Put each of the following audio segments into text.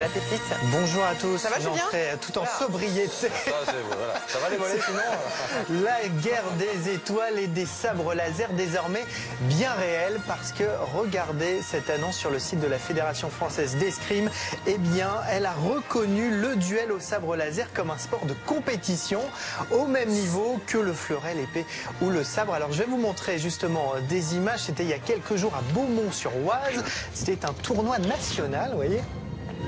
La pépite. Bonjour à tous. Ça va, Julien? Tout en sobriété. Voilà. Ça va les mollets sinon La guerre des étoiles et des sabres laser désormais bien réelle parce que regardez cette annonce sur le site de la Fédération française d'escrime. Eh bien, elle a reconnu le duel au sabre laser comme un sport de compétition au même niveau que le fleuret, l'épée ou le sabre. Alors je vais vous montrer justement des images. C'était il y a quelques jours à Beaumont-sur-Oise. C'était un tournoi national, vous voyez.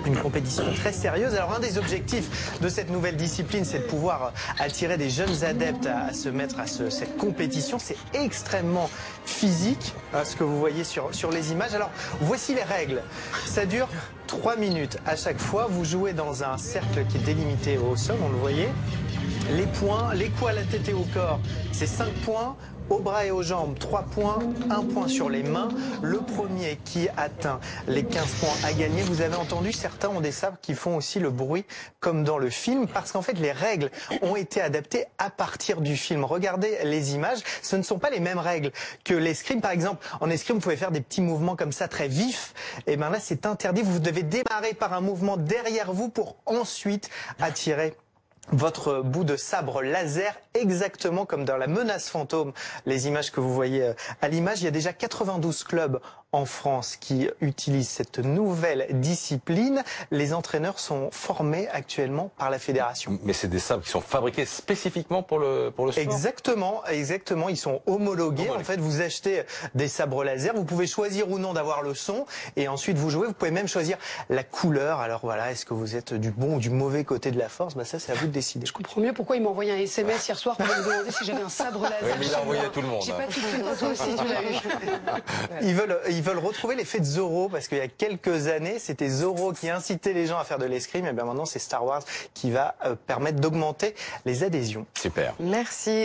Une compétition très sérieuse. Alors un des objectifs de cette nouvelle discipline, c'est de pouvoir attirer des jeunes adeptes à se mettre à cette compétition. C'est extrêmement physique, ce que vous voyez sur les images. Alors voici les règles. Ça dure 3 minutes à chaque fois. Vous jouez dans un cercle qui est délimité au sol, on le voyait. Les points, les coups à la tête et au corps, c'est 5 points. Aux bras et aux jambes, 3 points, 1 point sur les mains. Le premier qui atteint les 15 points a gagné. Vous avez entendu, certains ont des sabres qui font aussi le bruit comme dans le film parce qu'en fait les règles ont été adaptées à partir du film. Regardez les images, ce ne sont pas les mêmes règles que l'escrime. Par exemple, en escrime, vous pouvez faire des petits mouvements comme ça très vifs. Et bien là, c'est interdit. Vous devez démarrer par un mouvement derrière vous pour ensuite attirer votre bout de sabre laser, exactement comme dans la menace fantôme, les images que vous voyez à l'image. Il y a déjà 92 clubs en France qui utilisent cette nouvelle discipline. Les entraîneurs sont formés actuellement par la fédération. Mais c'est des sabres qui sont fabriqués spécifiquement pour le sport. Exactement. Ils sont homologués. En fait, vous achetez des sabres laser. Vous pouvez choisir ou non d'avoir le son. Et ensuite, vous jouez. Vous pouvez même choisir la couleur. Alors voilà, est-ce que vous êtes du bon ou du mauvais côté de la force? Ça, c'est à vous de décider. Je comprends mieux pourquoi il m'a envoyé un SMS hier soir pour me demander si j'avais un sabre laser. Oui, mais il a envoyé à tout le monde. J'ai pas tout fait, toi aussi, tu l'as eu. Ils veulent retrouver l'effet de Zorro parce qu'il y a quelques années, c'était Zorro qui incitait les gens à faire de l'escrime. Et bien maintenant, c'est Star Wars qui va permettre d'augmenter les adhésions. Super. Merci.